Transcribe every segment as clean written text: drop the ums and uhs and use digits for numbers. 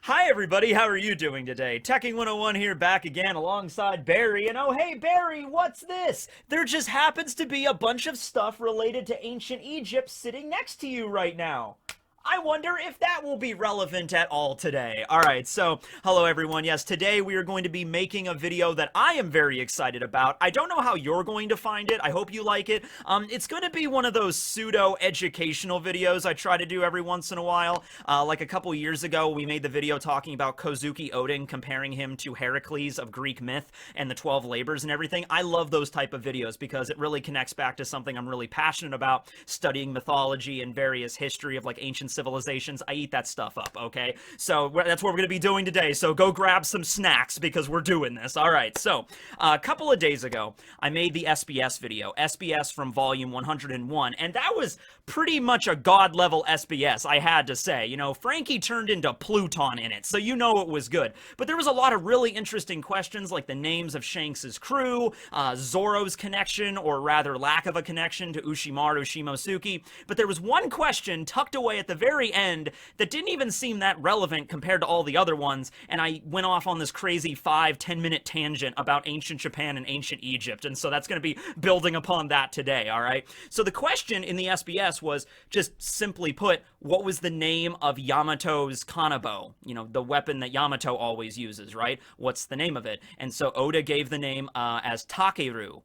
Hi everybody, how are you doing today? Tekking101 here, back again alongside Barry, and oh hey Barry, what's this? There just happens to be a bunch of stuff related to ancient Egypt sitting next to you right now. I wonder if that will be relevant at all today. Alright, so, hello everyone. Yes, today we are going to be making a video that I am very excited about. I don't know how you're going to find it. I hope you like it. It's going to be one of those pseudo-educational videos I try to do every once in a while. Like a couple years ago, we made the video talking about Kozuki Odin, comparing him to Heracles of Greek myth and the 12 labors and everything. I love those type of videos because it really connects back to something I'm really passionate about, studying mythology and various history of like ancient civilizations. I eat that stuff up, okay? So that's what we're going to be doing today. So go grab some snacks because we're doing this. All right, so a couple of days ago, I made the SBS video, SBS from volume 101, and that was pretty much a god-level SBS, I had to say. You know, Frankie turned into Pluton in it, so you know it was good. But there was a lot of really interesting questions, like the names of Shanks' crew, Zoro's connection, or rather lack of a connection, to Ushimaru Shimosuke. But there was one question tucked away at the very end that didn't even seem that relevant compared to all the other ones, and I went off on this crazy 5-10 minute tangent about ancient Japan and ancient Egypt, and so that's going to be building upon that today, alright? So the question in the SBS was, just simply put, what was the name of Yamato's kanabo? You know, the weapon that Yamato always uses, right? What's the name of it? And so Oda gave the name as Takeru.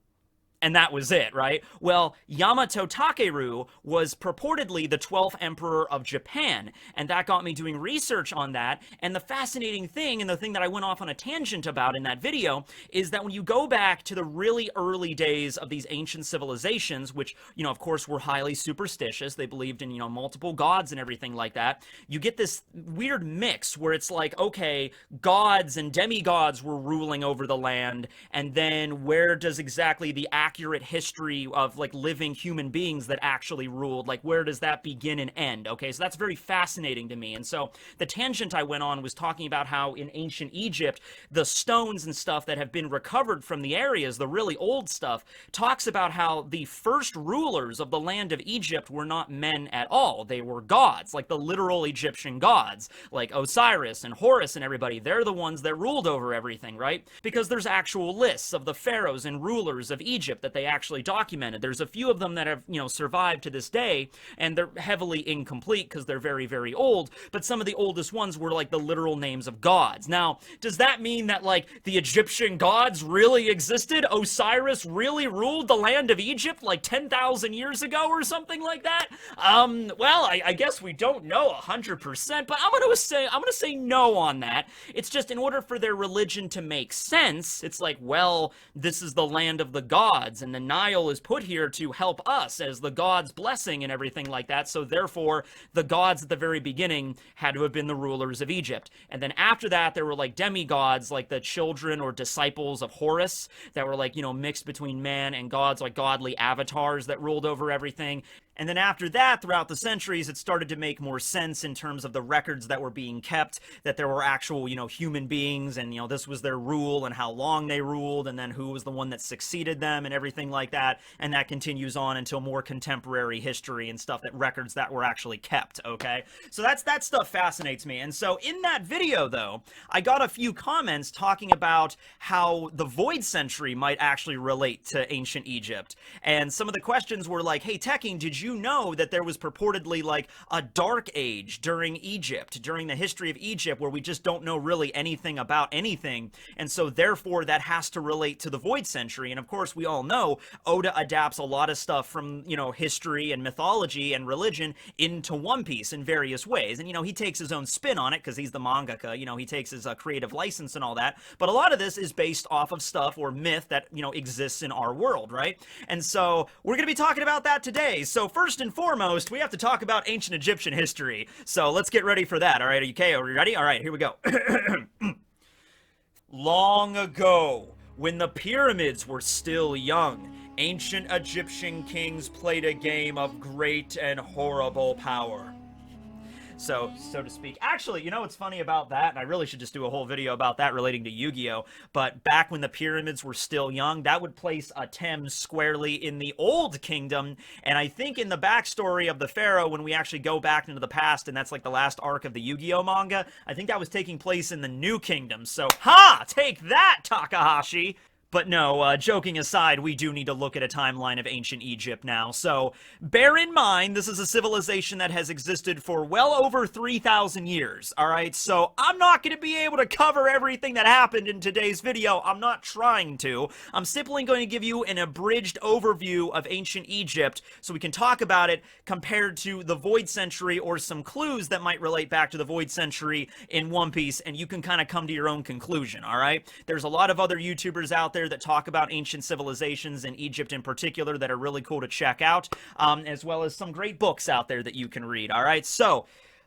And that was it, right? Well, Yamato Takeru was purportedly the 12th emperor of Japan, and that got me doing research on that. And the fascinating thing, and the thing that I went off on a tangent about in that video, is that when you go back to the really early days of these ancient civilizations, which, you know, of course, were highly superstitious, they believed in, you know, multiple gods and everything like that, you get this weird mix where it's like, okay, gods and demigods were ruling over the land, and then where does exactly the accurate history of like living human beings that actually ruled, like where does that begin and end? Okay, so that's very fascinating to me. And so the tangent I went on was talking about how in ancient Egypt, the stones and stuff that have been recovered from the areas, the really old stuff, talks about how the first rulers of the land of Egypt were not men at all. They were gods, like the literal Egyptian gods, like Osiris and Horus and everybody. They're the ones that ruled over everything, right? Because there's actual lists of the pharaohs and rulers of Egypt that they actually documented. There's a few of them that have, you know, survived to this day, and they're heavily incomplete because they're very, very old, but some of the oldest ones were like the literal names of gods. Now, does that mean that like the Egyptian gods really existed? Osiris really ruled the land of Egypt like 10,000 years ago or something like that? Well, I guess we don't know 100%, but I'm gonna say no on that. It's just in order for their religion to make sense, it's like, well, this is the land of the gods, and the Nile is put here to help us as the gods' blessing and everything like that, so therefore the gods at the very beginning had to have been the rulers of Egypt. And then after that, there were like demigods, like the children or disciples of Horus, that were like, you know, mixed between man and gods, like godly avatars that ruled over everything. And then after that, throughout the centuries, it started to make more sense in terms of the records that were being kept, that there were actual, you know, human beings, and, you know, this was their rule and how long they ruled, and then who was the one that succeeded them and everything like that. And that continues on until more contemporary history and stuff, that records that were actually kept, okay? So that stuff fascinates me. And so in that video, though, I got a few comments talking about how the Void Century might actually relate to ancient Egypt. And some of the questions were like, hey, Tekking, did you know that there was purportedly like a dark age during Egypt, during the history of Egypt, where we just don't know really anything about anything, and so therefore that has to relate to the Void Century? And of course we all know Oda adapts a lot of stuff from, you know, history and mythology and religion into One Piece in various ways, and, you know, he takes his own spin on it because he's the mangaka, you know, he takes his creative license and all that, but a lot of this is based off of stuff or myth that, you know, exists in our world, right? And so we're going to be talking about that today. So first and foremost, we have to talk about ancient Egyptian history. So let's get ready for that. All right, okay, are we ready? All right, here we go. Long ago, when the pyramids were still young, ancient Egyptian kings played a game of great and horrible power. so to speak. Actually, you know what's funny about that, and I really should just do a whole video about that relating to Yu-Gi-Oh, but back when the pyramids were still young, that would place Atem squarely in the Old Kingdom, and I think in the backstory of the Pharaoh, when we actually go back into the past, and that's like the last arc of the Yu-Gi-Oh manga, I think that was taking place in the New Kingdom, so, ha! Take that, Takahashi! But no, joking aside, we do need to look at a timeline of ancient Egypt now. So, bear in mind, this is a civilization that has existed for well over 3,000 years, alright? So, I'm not going to be able to cover everything that happened in today's video. I'm not trying to. I'm simply going to give you an abridged overview of ancient Egypt so we can talk about it compared to the Void Century or some clues that might relate back to the Void Century in One Piece, and you can kind of come to your own conclusion, alright? There's a lot of other YouTubers out there that talk about ancient civilizations in Egypt in particular that are really cool to check out, as well as some great books out there that you can read. All right, so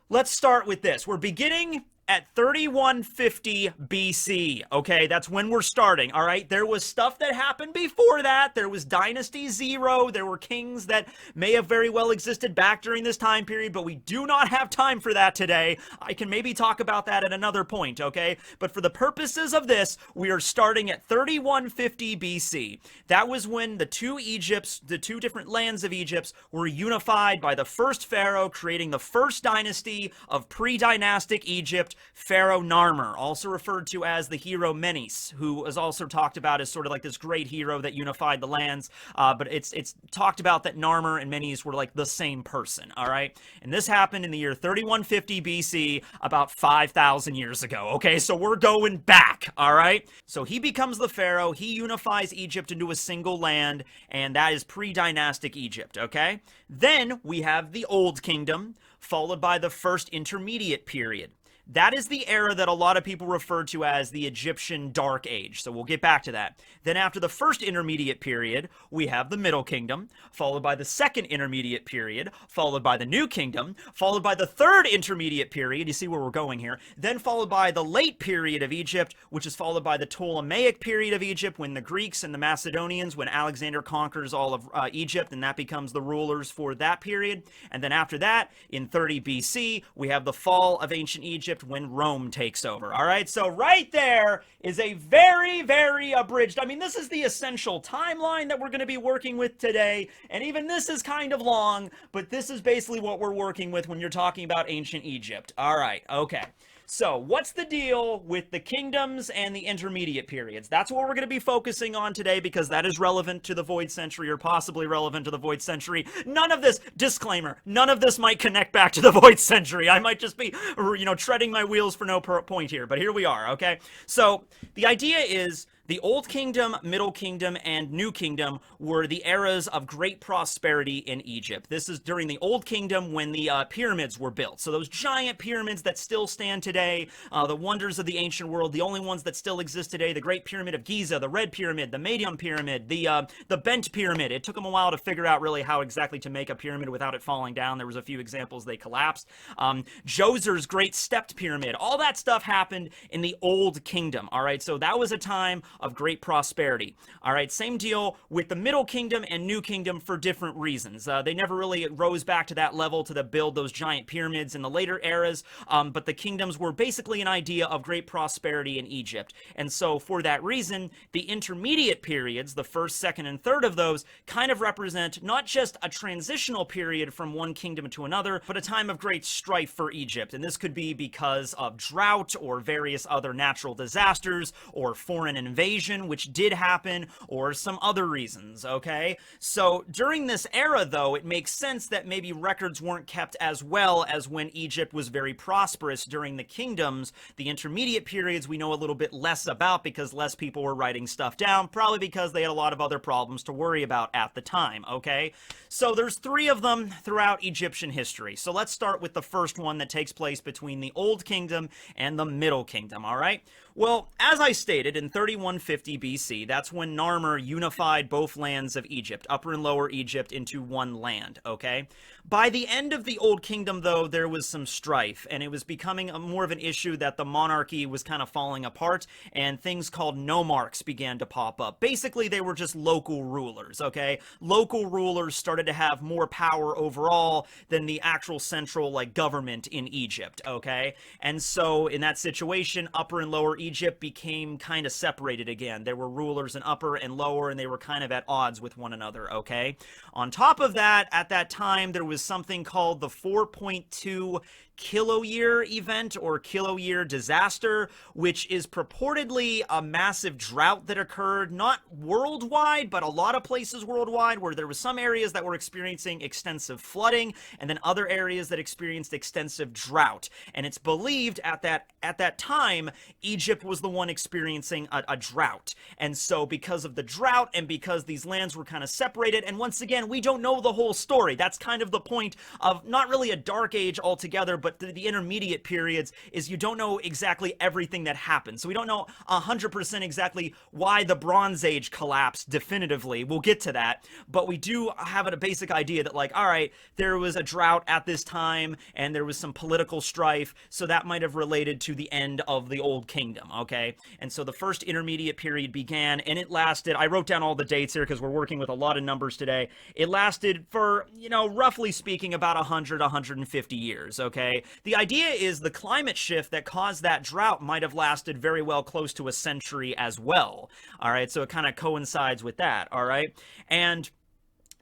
let's start with this. We're beginning at 3150 BC, okay? That's when we're starting, all right? There was stuff that happened before that. There was Dynasty Zero. There were kings that may have very well existed back during this time period, but we do not have time for that today. I can maybe talk about that at another point, okay? But for the purposes of this, we are starting at 3150 BC. That was when the two Egypts, the two different lands of Egypt, were unified by the first pharaoh, creating the first dynasty of pre-dynastic Egypt, Pharaoh Narmer, also referred to as the hero Menes, who is also talked about as sort of like this great hero that unified the lands, but it's talked about that Narmer and Menes were like the same person, all right? And this happened in the year 3150 BC, about 5,000 years ago, okay? So we're going back, all right? So he becomes the pharaoh, he unifies Egypt into a single land, and that is pre-dynastic Egypt, okay? Then we have the Old Kingdom, followed by the first intermediate period. That is the era that a lot of people refer to as the Egyptian Dark Age, so we'll get back to that. Then after the first intermediate period, we have the Middle Kingdom, followed by the second intermediate period, followed by the New Kingdom, followed by the third intermediate period, you see where we're going here, then followed by the late period of Egypt, which is followed by the Ptolemaic period of Egypt, when the Greeks and the Macedonians, when Alexander conquers all of Egypt, and that becomes the rulers for that period. And then after that, in 30 BC, we have the fall of ancient Egypt, when Rome takes over. All right, so right there is a very, very abridged, I mean, this is the essential timeline that we're going to be working with today, and even this is kind of long, but this is basically what we're working with when you're talking about ancient Egypt. All right, okay. So, what's the deal with the kingdoms and the intermediate periods? That's what we're going to be focusing on today because that is relevant to the Void Century or possibly relevant to the Void Century. None of this, disclaimer, none of this might connect back to the Void Century. I might just be, you know, treading my wheels for no point here, but here we are, okay? So, the idea is the Old Kingdom, Middle Kingdom, and New Kingdom were the eras of great prosperity in Egypt. This is during the Old Kingdom when the pyramids were built. So those giant pyramids that still stand today, the wonders of the ancient world, the only ones that still exist today, the Great Pyramid of Giza, the Red Pyramid, the Medium Pyramid, the Bent Pyramid. It took them a while to figure out really how exactly to make a pyramid without it falling down. There was a few examples they collapsed. Djoser's Great Stepped Pyramid. All that stuff happened in the Old Kingdom, all right? So that was a time of great prosperity. All right, same deal with the Middle Kingdom and New Kingdom for different reasons. They never really rose back to that level to build those giant pyramids in the later eras, but the kingdoms were basically an idea of great prosperity in Egypt. And so for that reason, the intermediate periods, the first, second, and third of those, kind of represent not just a transitional period from one kingdom to another, but a time of great strife for Egypt. And this could be because of drought or various other natural disasters or foreign invasion, which did happen, or some other reasons, okay? So during this era, though, it makes sense that maybe records weren't kept as well as when Egypt was very prosperous during the kingdoms. The intermediate periods we know a little bit less about because less people were writing stuff down, probably because they had a lot of other problems to worry about at the time, okay? So there's three of them throughout Egyptian history. So let's start with the first one that takes place between the Old Kingdom and the Middle Kingdom, all right? Well, as I stated, in 31 150 BC. That's when Narmer unified both lands of Egypt, Upper and Lower Egypt, into one land, okay? By the end of the Old Kingdom, though, there was some strife, and it was becoming more of an issue that the monarchy was kind of falling apart, and things called nomarchs began to pop up. Basically, they were just local rulers, okay? Local rulers started to have more power overall than the actual central, like, government in Egypt, okay? And so, in that situation, Upper and Lower Egypt became kind of separated again. There were rulers in Upper and Lower, and they were kind of at odds with one another, okay? On top of that, at that time, there was something called the 4.2 kiloyear event or kiloyear disaster, which is purportedly a massive drought that occurred, not worldwide, but a lot of places worldwide, where there was some areas that were experiencing extensive flooding, and then other areas that experienced extensive drought. And it's believed at that time, Egypt was the one experiencing a drought. And so because of the drought, and because these lands were kind of separated, and once again, we don't know the whole story. That's kind of the point of not really a dark age altogether, but the intermediate periods, is you don't know exactly everything that happened. So we don't know 100% exactly why the Bronze Age collapsed definitively. We'll get to that. But we do have a basic idea that, like, all right, there was a drought at this time, and there was some political strife, so that might have related to the end of the Old Kingdom, okay? And so the first intermediate period began, and it lasted, I wrote down all the dates here because we're working with a lot of numbers today. It lasted for, roughly speaking, about 100, 150 years, okay? The idea is the climate shift that caused that drought might have lasted very well close to a century as well, all right? So it kind of coincides with that, all right? And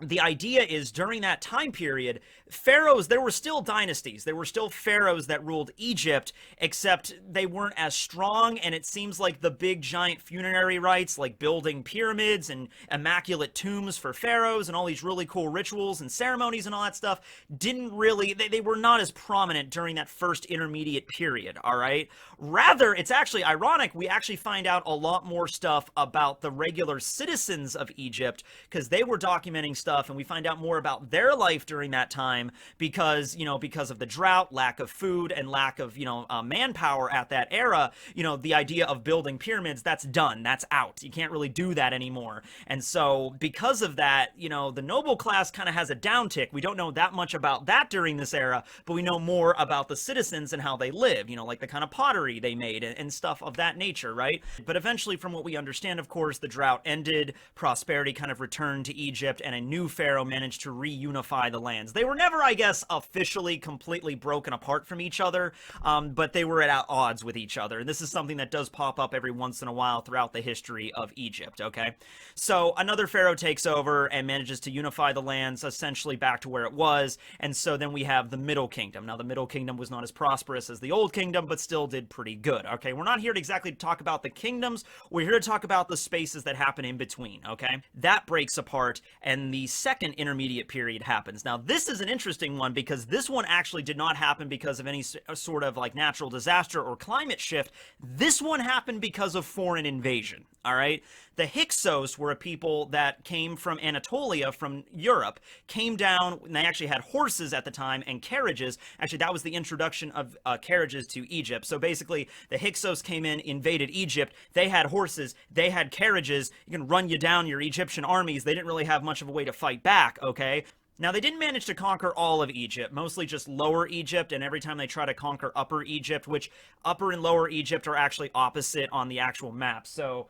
the idea is during that time period, pharaohs, there were still dynasties. There were still pharaohs that ruled Egypt, except they weren't as strong, and it seems like the big giant funerary rites, like building pyramids and immaculate tombs for pharaohs and all these really cool rituals and ceremonies and all that stuff, didn't really, they were not as prominent during that first intermediate period, all right? Rather, it's actually ironic, we actually find out a lot more stuff about the regular citizens of Egypt, because they were documenting stuff, and we find out more about their life during that time, because of the drought, lack of food, and lack of manpower at that era. The idea of building pyramids, that's done, that's out. You can't really do that anymore. And so because of that, the noble class kind of has a downtick. We don't know that much about that during this era, but we know more about the citizens and how they live, like the kind of pottery they made and stuff of that nature, right? But eventually, from what we understand, of course, the drought ended, prosperity kind of returned to Egypt, and a new pharaoh managed to reunify the lands. They were never, I guess, officially completely broken apart from each other, but they were at odds with each other. And this is something that does pop up every once in a while throughout the history of Egypt, okay? So another pharaoh takes over and manages to unify the lands essentially back to where it was, and so then we have the Middle Kingdom. Now, the Middle Kingdom was not as prosperous as the Old Kingdom, but still did pretty good, okay? We're not here to exactly talk about the kingdoms, we're here to talk about the spaces that happen in between, okay? That breaks apart, and the second intermediate period happens. Now, this is an interesting one, because this one actually did not happen because of any sort of like natural disaster or climate shift. This one happened because of foreign invasion, all right? The Hyksos were a people that came from Anatolia, from Europe, came down, and they actually had horses at the time and carriages. Actually, that was the introduction of carriages to Egypt. So basically, the Hyksos came in, invaded Egypt. They had horses, they had carriages. You can run you down, your Egyptian armies. They didn't really have much of a way to fight back, okay? Now, they didn't manage to conquer all of Egypt, mostly just Lower Egypt, and every time they try to conquer Upper Egypt, which Upper and Lower Egypt are actually opposite on the actual map. So,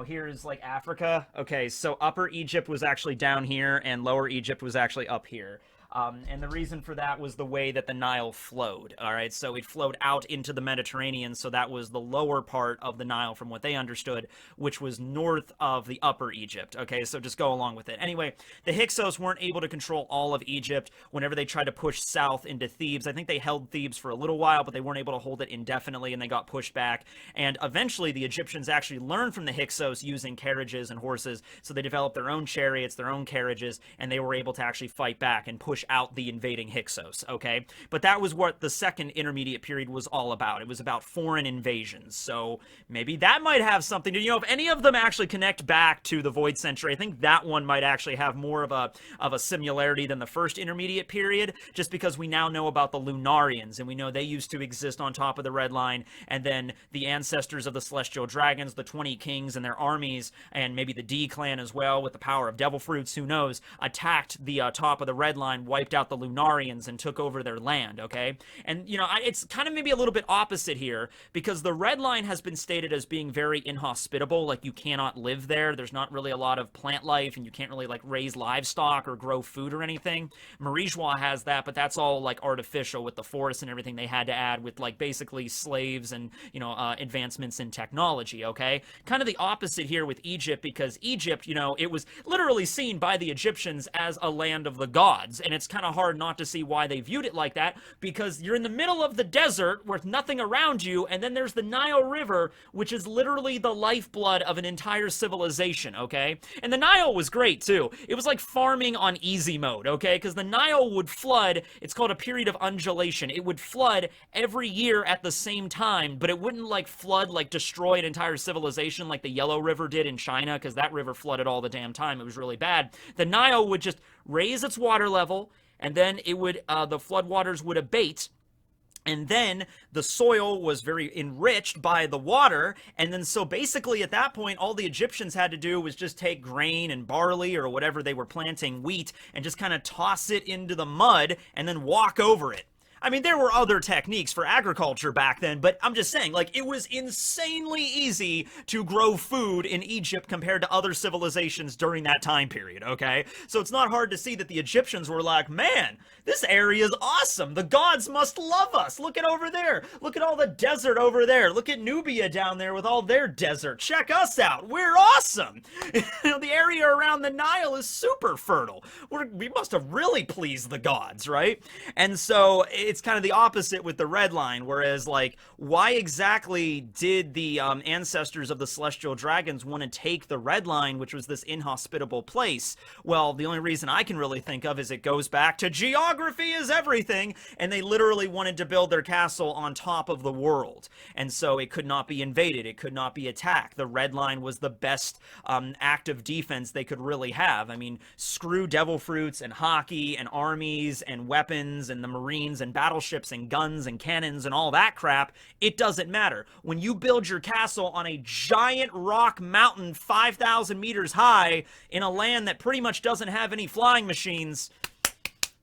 here's like Africa. Okay, so Upper Egypt was actually down here, and Lower Egypt was actually up here. And the reason for that was the way that the Nile flowed, all right? So it flowed out into the Mediterranean, so that was the lower part of the Nile from what they understood, which was north of the Upper Egypt, okay? So just go along with it. Anyway, the Hyksos weren't able to control all of Egypt whenever they tried to push south into Thebes. I think they held Thebes for a little while, but they weren't able to hold it indefinitely, and they got pushed back. And eventually, the Egyptians actually learned from the Hyksos using carriages and horses, so they developed their own chariots, their own carriages, and they were able to actually fight back and push push out the invading Hyksos, okay? But that was what the second intermediate period was all about. It was about foreign invasions. So maybe that might have something to, if any of them actually connect back to the Void Century, I think that one might actually have more of a similarity than the first intermediate period, just because we now know about the Lunarians, and we know they used to exist on top of the Red Line, and then the ancestors of the Celestial Dragons, the 20 Kings and their armies, and maybe the D clan as well, with the power of devil fruits, who knows, attacked the top of the Red Line, wiped out the Lunarians, and took over their land, okay? And, it's kind of maybe a little bit opposite here, because the Red Line has been stated as being very inhospitable, like you cannot live there, there's not really a lot of plant life, and you can't really, like, raise livestock or grow food or anything. Marijois has that, but that's all, like, artificial with the forests and everything they had to add with, like, basically slaves and, advancements in technology, okay? Kind of the opposite here with Egypt, because Egypt, it was literally seen by the Egyptians as a land of the gods, and it's kind of hard not to see why they viewed it like that, because you're in the middle of the desert with nothing around you, and then there's the Nile River, which is literally the lifeblood of an entire civilization, okay? And the Nile was great, too. It was like farming on easy mode, okay? Because the Nile would flood, it's called a period of undulation. It would flood every year at the same time, but it wouldn't, like, flood, like, destroy an entire civilization like the Yellow River did in China, because that river flooded all the damn time. It was really bad. The Nile would just raise its water level, and then it would, the floodwaters would abate, and then the soil was very enriched by the water, and then so basically at that point, all the Egyptians had to do was just take grain and barley or whatever they were planting, wheat, and just kind of toss it into the mud and then walk over it. I mean, there were other techniques for agriculture back then, but I'm just saying, like, it was insanely easy to grow food in Egypt compared to other civilizations during that time period, okay? So it's not hard to see that the Egyptians were like, man, this area is awesome. The gods must love us. Look at over there. Look at all the desert over there. Look at Nubia down there with all their desert. Check us out. We're awesome. The area around the Nile is super fertile. We must have really pleased the gods, right? And so it's kind of the opposite with the Red Line, whereas, like, why exactly did the ancestors of the Celestial Dragons want to take the Red Line, which was this inhospitable place? Well, the only reason I can really think of is it goes back to geography is everything, and they literally wanted to build their castle on top of the world, and so it could not be invaded, it could not be attacked. The Red Line was the best active defense they could really have. I mean, screw devil fruits and hockey and armies and weapons and the Marines and battleships and guns and cannons and all that crap. It doesn't matter. When you build your castle on a giant rock mountain 5,000 meters high in a land that pretty much doesn't have any flying machines,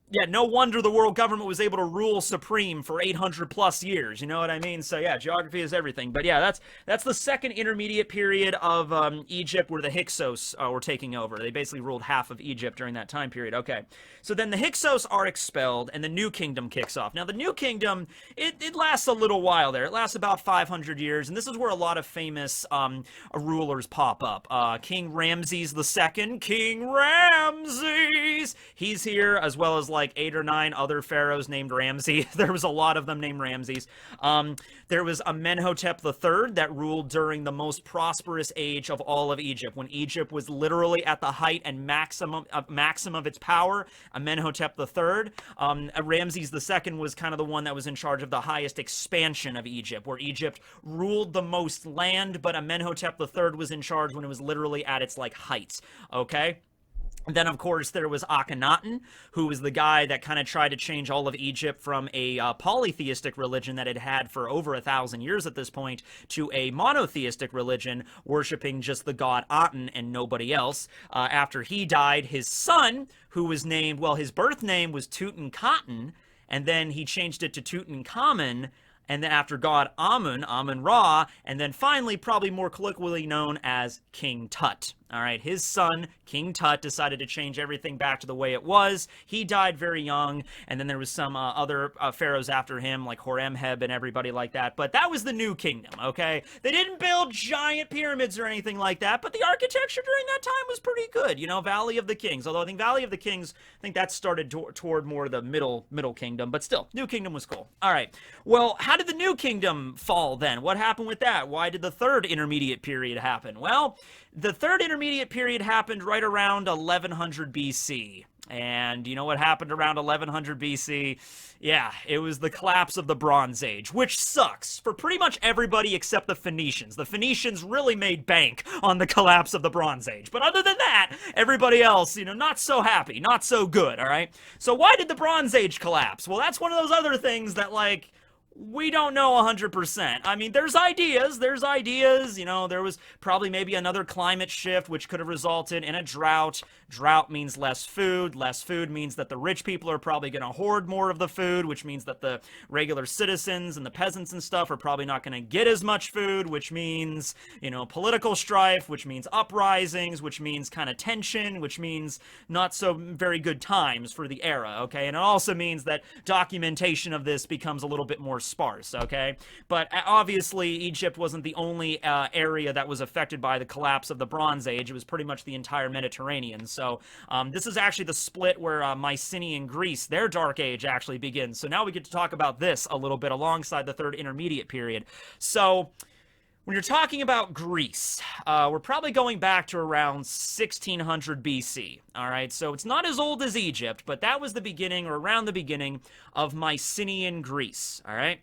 yeah, no wonder the world government was able to rule supreme for 800 plus years. You know what I mean? So yeah, geography is everything. But yeah, that's the second intermediate period of Egypt, where the Hyksos were taking over. They basically ruled half of Egypt during that time period. Okay, so then the Hyksos are expelled, and the New Kingdom kicks off. Now the New Kingdom, it lasts a little while there. It lasts about 500 years, and this is where a lot of famous rulers pop up. King Ramses II, King Ramses, he's here, as well as like 8 or 9 other pharaohs named Ramses. There was a lot of them named Ramses. There was Amenhotep III that ruled during the most prosperous age of all of Egypt, when Egypt was literally at the height and maximum of its power. Amenhotep III. Ramses II was kind of the one that was in charge of the highest expansion of Egypt, where Egypt ruled the most land, but Amenhotep III was in charge when it was literally at its like heights. Okay. Then, of course, there was Akhenaten, who was the guy that kind of tried to change all of Egypt from a polytheistic religion that it had for over 1,000 years at this point to a monotheistic religion, worshiping just the god Aten and nobody else. After he died, his son, who was named, well, his birth name was Tutankhaten, and then he changed it to Tutankhamen, and then after god Amun-Ra, and then finally, probably more colloquially known as King Tut. All right, his son, King Tut, decided to change everything back to the way it was. He died very young, and then there was some other pharaohs after him, like Horemheb and everybody like that. But that was the New Kingdom, okay? They didn't build giant pyramids or anything like that, but the architecture during that time was pretty good. You know, Valley of the Kings. Although I think Valley of the Kings, I think that started toward more the middle kingdom, but still, New Kingdom was cool. All right, well, how did the New Kingdom fall then? What happened with that? Why did the third intermediate period happen? Well, the third intermediate period happened right around 1100 BC. And you know what happened around 1100 BC? Yeah, it was the collapse of the Bronze Age, which sucks for pretty much everybody except the Phoenicians. The Phoenicians really made bank on the collapse of the Bronze Age. But other than that, everybody else, not so happy, not so good, all right? So why did the Bronze Age collapse? Well, that's one of those other things that, like, we don't know 100%. I mean, there's ideas. There was probably maybe another climate shift, which could have resulted in a drought. Drought means less food. Less food means that the rich people are probably going to hoard more of the food, which means that the regular citizens and the peasants and stuff are probably not going to get as much food, which means, political strife, which means uprisings, which means kind of tension, which means not so very good times for the era, okay? And it also means that documentation of this becomes a little bit more sparse, okay? But obviously, Egypt wasn't the only area that was affected by the collapse of the Bronze Age. It was pretty much the entire Mediterranean. So this is actually the split where Mycenaean Greece, their Dark Age, actually begins. So now we get to talk about this a little bit alongside the Third Intermediate Period. So when you're talking about Greece, we're probably going back to around 1600 BC, all right? So it's not as old as Egypt, but that was the beginning, or around the beginning, of Mycenaean Greece, all right?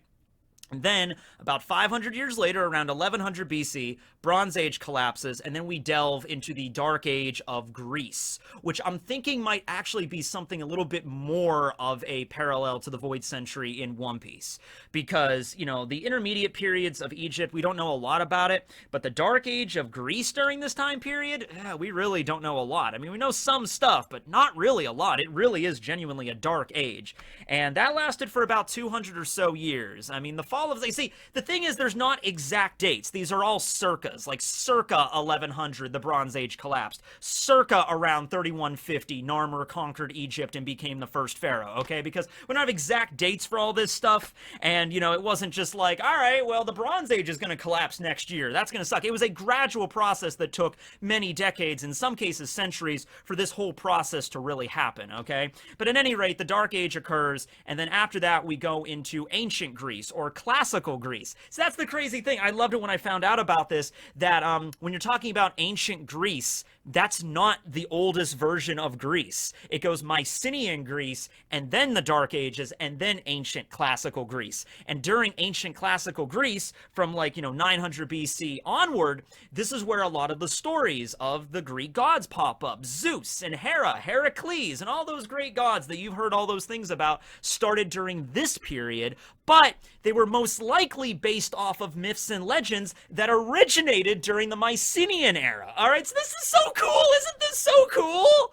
And then, about 500 years later, around 1100 BC, Bronze Age collapses, and then we delve into the Dark Age of Greece, which I'm thinking might actually be something a little bit more of a parallel to the Void Century in One Piece. Because, the intermediate periods of Egypt, we don't know a lot about it, but the Dark Age of Greece during this time period, we really don't know a lot. I mean, we know some stuff, but not really a lot. It really is genuinely a dark age. And that lasted for about 200 or so years. I mean, the fall of... See, the thing is, there's not exact dates. These are all circas. Like, circa 1100, the Bronze Age collapsed. Circa around 3150, Narmer conquered Egypt and became the first pharaoh, okay? Because we don't have exact dates for all this stuff, and, it wasn't just like, all right, well, the Bronze Age is going to collapse next year. That's going to suck. It was a gradual process that took many decades, in some cases centuries, for this whole process to really happen, okay? But at any rate, the Dark Age occurs, and then after that, we go into ancient Greece, or classical Greece. So that's the crazy thing. I loved it when I found out about this, that when you're talking about ancient Greece, that's not the oldest version of Greece. It goes Mycenaean Greece, and then the Dark Ages, and then ancient classical Greece. And during ancient classical Greece, from 900 BC onward, this is where a lot of the stories of the Greek gods pop up. Zeus and Hera, Heracles, and all those great gods that you've heard all those things about started during this period, but they were most likely based off of myths and legends that originated during the Mycenaean era. All right, so this is so cool. Isn't this so cool?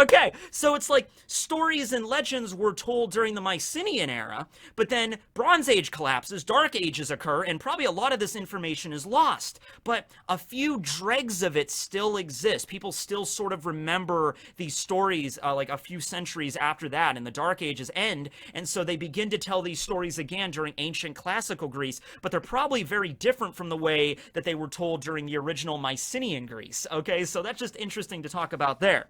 Okay, so it's like stories and legends were told during the Mycenaean era, but then Bronze Age collapses, Dark Ages occur, and probably a lot of this information is lost. But a few dregs of it still exist. People still sort of remember these stories like a few centuries after that, and the Dark Ages end, and so they begin to tell these stories again during ancient classical Greece, but they're probably very different from the way that they were told during the original Mycenaean Greece. Okay, so that's just interesting to talk about there.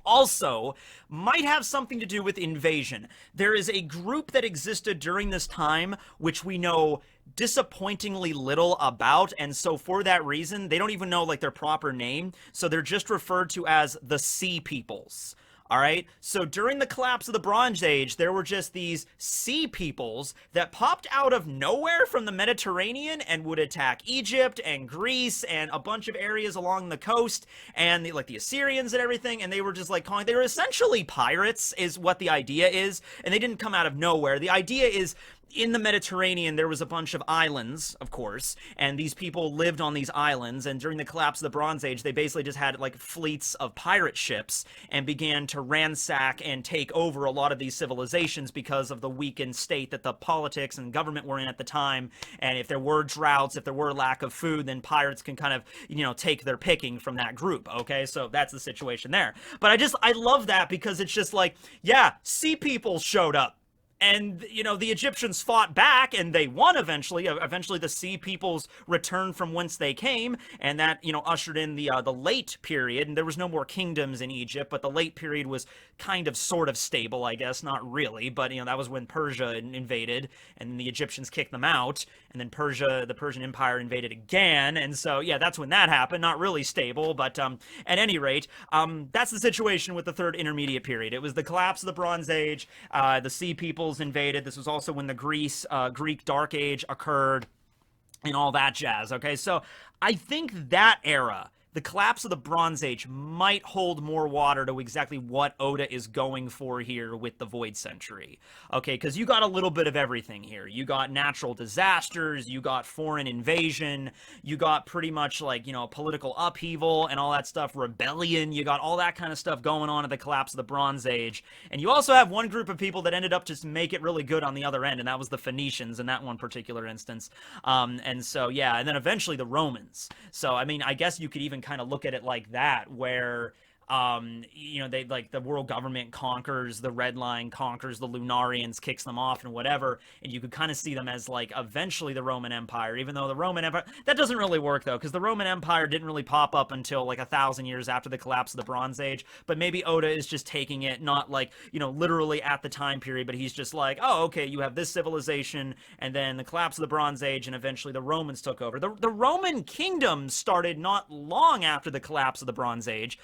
Also, might have something to do with invasion. There is a group that existed during this time, which we know disappointingly little about, and so for that reason, they don't even know their proper name, so they're just referred to as the Sea Peoples. All right, so during the collapse of the Bronze Age, there were just these sea peoples that popped out of nowhere from the Mediterranean and would attack Egypt and Greece and a bunch of areas along the coast, and the Assyrians and everything, and they were just they were essentially pirates is what the idea is, and they didn't come out of nowhere. The idea is, in the Mediterranean, there was a bunch of islands, of course, and these people lived on these islands, and during the collapse of the Bronze Age, they basically just had fleets of pirate ships and began to ransack and take over a lot of these civilizations because of the weakened state that the politics and government were in at the time. And if there were droughts, if there were lack of food, then pirates can kind of, take their picking from that group, okay? So that's the situation there. But I love that because it's just yeah, sea people showed up. and the Egyptians fought back, and they won eventually. Eventually, the Sea Peoples returned from whence they came, and that ushered in the late period. And there was no more kingdoms in Egypt, but the late period was kind of sort of stable, I guess, not really. But that was when Persia invaded, and the Egyptians kicked them out, and then the Persian Empire invaded again, and so yeah, that's when that happened. Not really stable, but at any rate, that's the situation with the Third Intermediate Period. It was the collapse of the Bronze Age. The Sea Peoples invaded. This was also when the Greek Dark Age occurred, and all that jazz. Okay, so I think that era, the collapse of the Bronze Age, might hold more water to exactly what Oda is going for here with the Void Century. Okay, because you got a little bit of everything here. You got natural disasters, you got foreign invasion, you got pretty much like, political upheaval and all that stuff, rebellion, you got all that kind of stuff going on at the collapse of the Bronze Age. And you also have one group of people that ended up just make it really good on the other end, and that was the Phoenicians in that one particular instance. And so, yeah, and then eventually the Romans. So, I mean, I guess you could even kind of look at it like that, where they like the world government conquers the Red Line, conquers the Lunarians, kicks them off and whatever, and you could kind of see them as like eventually the Roman Empire, even though the Roman Empire, that doesn't really work though, because the Roman Empire didn't really pop up until like 1,000 years after the collapse of the Bronze Age. But maybe Oda is just taking it not like literally at the time period, but he's just like, oh, okay, you have this civilization, and then the collapse of the Bronze Age, and eventually the Romans took over. The Roman kingdom started not long after the collapse of the Bronze Age.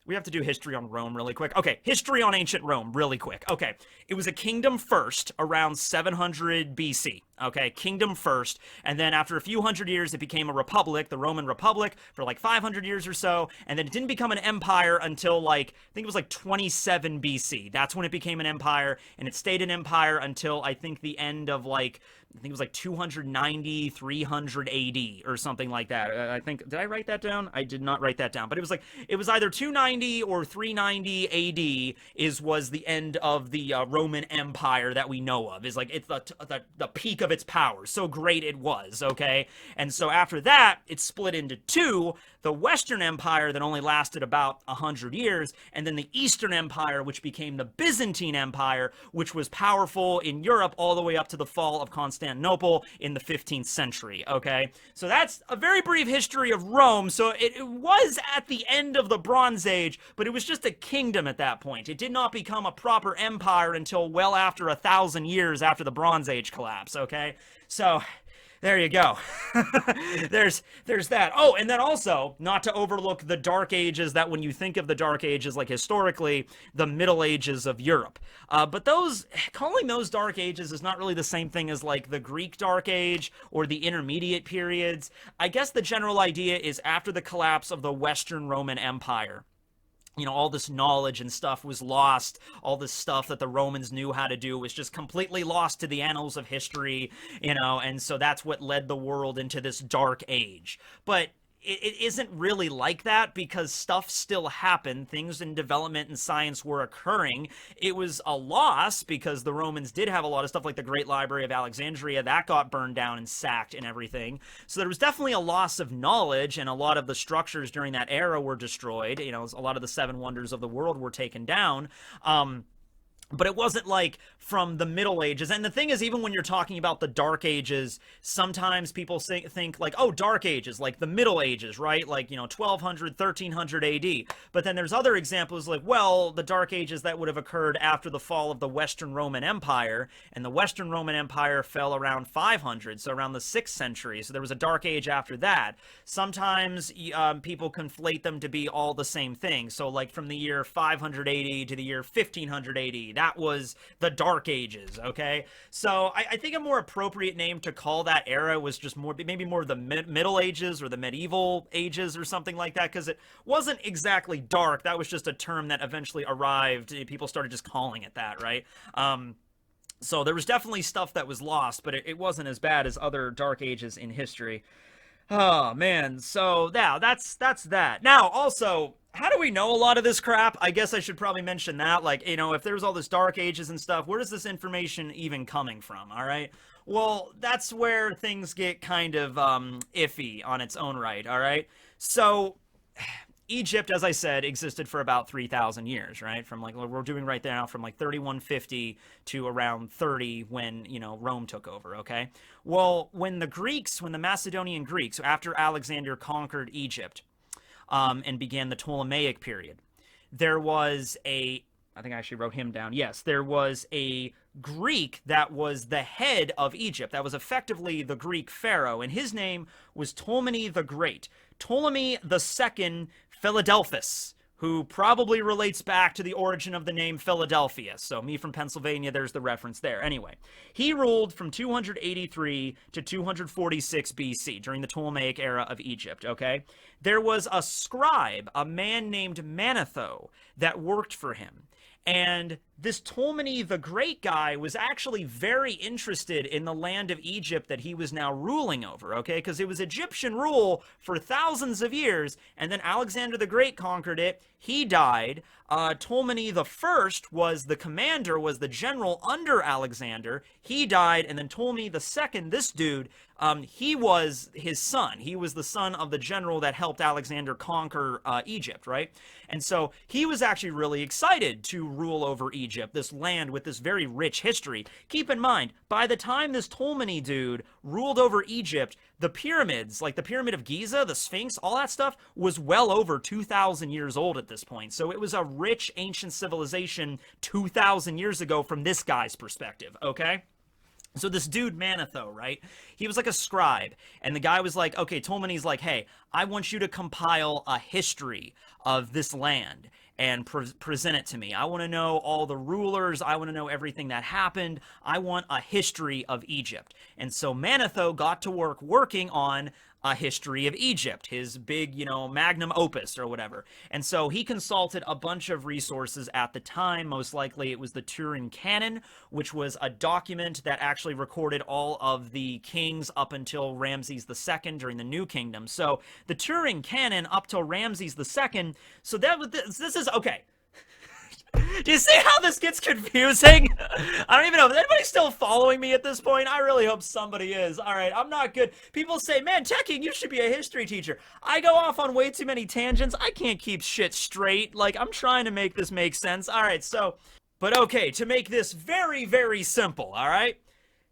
We have to do history on Rome really quick. Okay, history on ancient Rome really quick. Okay, it was a kingdom first around 700 BC. Okay, kingdom first, and then after a few hundred years, it became a republic, the Roman Republic, for like 500 years or so, and then it didn't become an empire until like, I think it was like 27 BC. That's when it became an empire, and it stayed an empire until I think the end of like, I think it was like 290, 300 AD or something like that. I think, did I write that down? I did not write that down, but it was either 290 or 390 AD was the end of the Roman Empire that we know of. Is like, it's the peak of its power. So great it was, okay? And so after that, it split into two, the Western Empire that only lasted about 100 years, and then the Eastern Empire, which became the Byzantine Empire, which was powerful in Europe all the way up to the fall of Constantinople in the 15th century, okay? So that's a very brief history of Rome. So it was at the end of the Bronze Age, but it was just a kingdom at that point. It did not become a proper empire until well after 1,000 years after the Bronze Age collapse, okay? So there you go. there's that. Oh, and then also, not to overlook the Dark Ages, that when you think of the Dark Ages, like historically, the Middle Ages of Europe. But calling those Dark Ages is not really the same thing as like the Greek Dark Age or the Intermediate Periods. I guess the general idea is after the collapse of the Western Roman Empire, all this knowledge and stuff was lost. All this stuff that the Romans knew how to do was just completely lost to the annals of history, and so that's what led the world into this dark age. But it isn't really like that, because stuff still happened. Things in development and science were occurring. It was a loss because the Romans did have a lot of stuff like the Great Library of Alexandria that got burned down and sacked and everything. So there was definitely a loss of knowledge, and a lot of the structures during that era were destroyed. A lot of the seven wonders of the world were taken down. But it wasn't like from the Middle Ages. And the thing is, even when you're talking about the Dark Ages, sometimes people think like, oh, Dark Ages, like the Middle Ages, right? Like, 1200, 1300 AD. But then there's other examples like, well, the Dark Ages that would have occurred after the fall of the Western Roman Empire. And the Western Roman Empire fell around 500, so around the 6th century. So there was a Dark Age after that. Sometimes people conflate them to be all the same thing. So like from the year 500 AD to the year 1500 AD. That was the Dark Ages, okay? So I think a more appropriate name to call that era was just maybe more of the Middle Ages or the Medieval Ages or something like that, because it wasn't exactly dark. That was just a term that eventually arrived. People started just calling it that, right? So there was definitely stuff that was lost, but it wasn't as bad as other Dark Ages in history. Oh, man. So, yeah, that's that. Now, also, how do we know a lot of this crap? I guess I should probably mention that. Like, if there's all this Dark Ages and stuff, where is this information even coming from, all right? Well, that's where things get kind of iffy on its own right, all right? So, Egypt, as I said, existed for about 3,000 years, right? From like we're doing right now from like 3150 to around 30 when, Rome took over, okay? Well, when the Macedonian Greeks, after Alexander conquered Egypt, and began the Ptolemaic period, there was I think I actually wrote him down. Yes, there was a Greek that was the head of Egypt. That was effectively the Greek pharaoh, and his name was Ptolemy the Great. Ptolemy the Second Philadelphus, who probably relates back to the origin of the name Philadelphia. So me from Pennsylvania, there's the reference there. Anyway, he ruled from 283 to 246 BC during the Ptolemaic era of Egypt, okay? There was a scribe, a man named Manetho, that worked for him. And this Ptolemy the Great guy was actually very interested in the land of Egypt that he was now ruling over, okay? Because it was Egyptian rule for thousands of years, and then Alexander the Great conquered it. He died. Ptolemy the First was the commander, was the general under Alexander. He died, and then Ptolemy the Second, this dude, he was his son. He was the son of the general that helped Alexander conquer Egypt, right? And so he was actually really excited to rule over Egypt, this land with this very rich history. Keep in mind, by the time this Ptolemy dude ruled over Egypt, the pyramids, like the Pyramid of Giza, the Sphinx, all that stuff was well over 2,000 years old at this point. So it was a rich ancient civilization 2,000 years ago from this guy's perspective, okay? So this dude, Manetho, right? He was like a scribe. And the guy was like, okay, Ptolemy's like, hey, I want you to compile a history of this land and present it to me. I want to know all the rulers. I want to know everything that happened. I want a history of Egypt. And so Manetho got to work working on a history of Egypt, his big, magnum opus or whatever. And so he consulted a bunch of resources at the time. Most likely it was the Turin Canon, which was a document that actually recorded all of the kings up until Ramses II during the New Kingdom. So the Turin Canon up till Ramses II. So this is okay. Do you see how this gets confusing? I don't even know. Is anybody still following me at this point? I really hope somebody is. All right, I'm not good. People say, man, Tekking, you should be a history teacher. I go off on way too many tangents. I can't keep shit straight. Like, I'm trying to make this make sense. All right, but okay, to make this very, very simple, all right?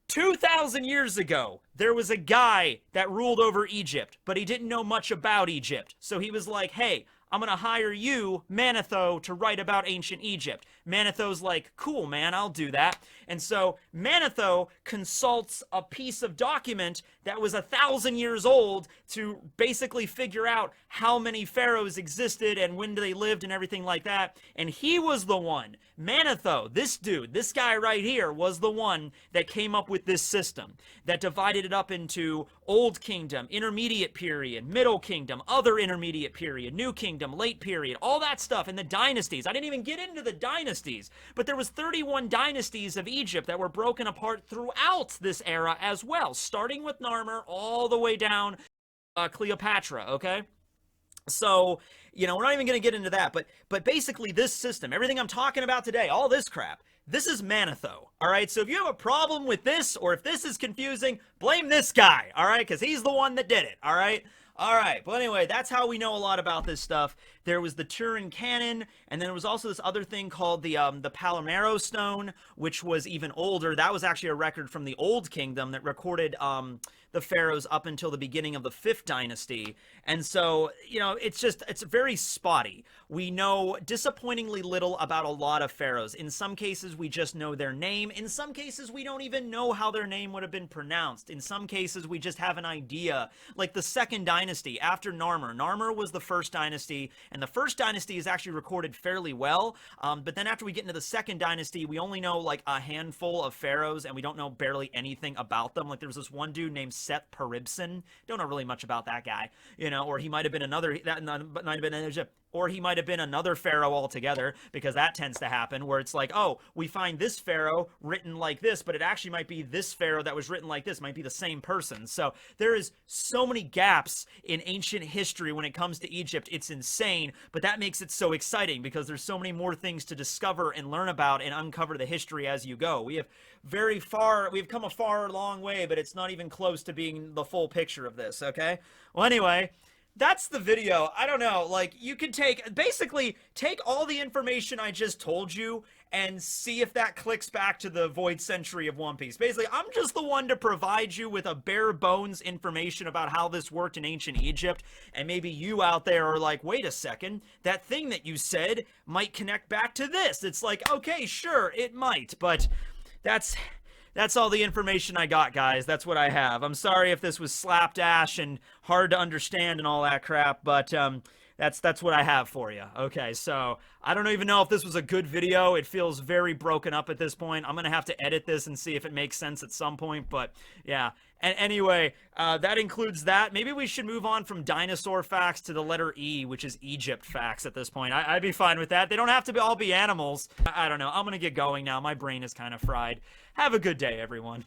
2,000 years ago, there was a guy that ruled over Egypt, but he didn't know much about Egypt. So he was like, hey, I'm going to hire you, Manetho, to write about ancient Egypt. Manetho's like, cool, man, I'll do that. And so Manetho consults a piece of document that was 1,000 years old to basically figure out how many pharaohs existed and when they lived and everything like that. And he was the one, Manetho, this dude, this guy right here, was the one that came up with this system that divided it up into Old Kingdom, Intermediate Period, Middle Kingdom, other Intermediate Period, New Kingdom, Late Period, all that stuff, and the dynasties. I didn't even get into the dynasties, but there was 31 dynasties of Egypt that were broken apart throughout this era as well, starting with Narmer all the way down Cleopatra, okay? So, we're not even going to get into that, but basically this system, everything I'm talking about today, all this crap, this is Manetho, all right? So if you have a problem with this, or if this is confusing, blame this guy, all right? Because he's the one that did it, all right? All right, but anyway, that's how we know a lot about this stuff. There was the Turin Canon, and then there was also this other thing called the Palomero Stone, which was even older. That was actually a record from the Old Kingdom that recorded the pharaohs up until the beginning of the 5th dynasty. And so, it's very spotty. We know disappointingly little about a lot of pharaohs. In some cases, we just know their name. In some cases, we don't even know how their name would have been pronounced. In some cases, we just have an idea. Like the 2nd dynasty after Narmer. Narmer was the 1st dynasty, and the 1st dynasty is actually recorded fairly well. But then after we get into the 2nd dynasty, we only know like a handful of pharaohs, and we don't know barely anything about them. Like there was this one dude named Seth Peribsen. Don't know really much about that guy, or he might have been another, or he might have been another pharaoh altogether, because that tends to happen, where it's like, oh, we find this pharaoh written like this, but it actually might be this pharaoh that was written like this, might be the same person. So there is so many gaps in ancient history when it comes to Egypt. It's insane, but that makes it so exciting, because there's so many more things to discover and learn about and uncover the history as you go. We've come a long way, but it's not even close to being the full picture of this, okay? Well, anyway, that's the video. I don't know. Like, you could basically take all the information I just told you and see if that clicks back to the Void Century of One Piece. Basically, I'm just the one to provide you with a bare bones information about how this worked in ancient Egypt, and maybe you out there are like, wait a second, that thing that you said might connect back to this. It's like, okay, sure, it might, but that's all the information I got, guys. That's what I have. I'm sorry if this was slapdash and hard to understand and all that crap, but that's what I have for you. Okay, so I don't even know if this was a good video. It feels very broken up at this point. I'm gonna have to edit this and see if it makes sense at some point, but yeah. And anyway, that includes that. Maybe we should move on from dinosaur facts to the letter E, which is Egypt facts at this point. I'd be fine with that. They don't have to all be animals. I don't know. I'm gonna get going now. My brain is kind of fried. Have a good day, everyone.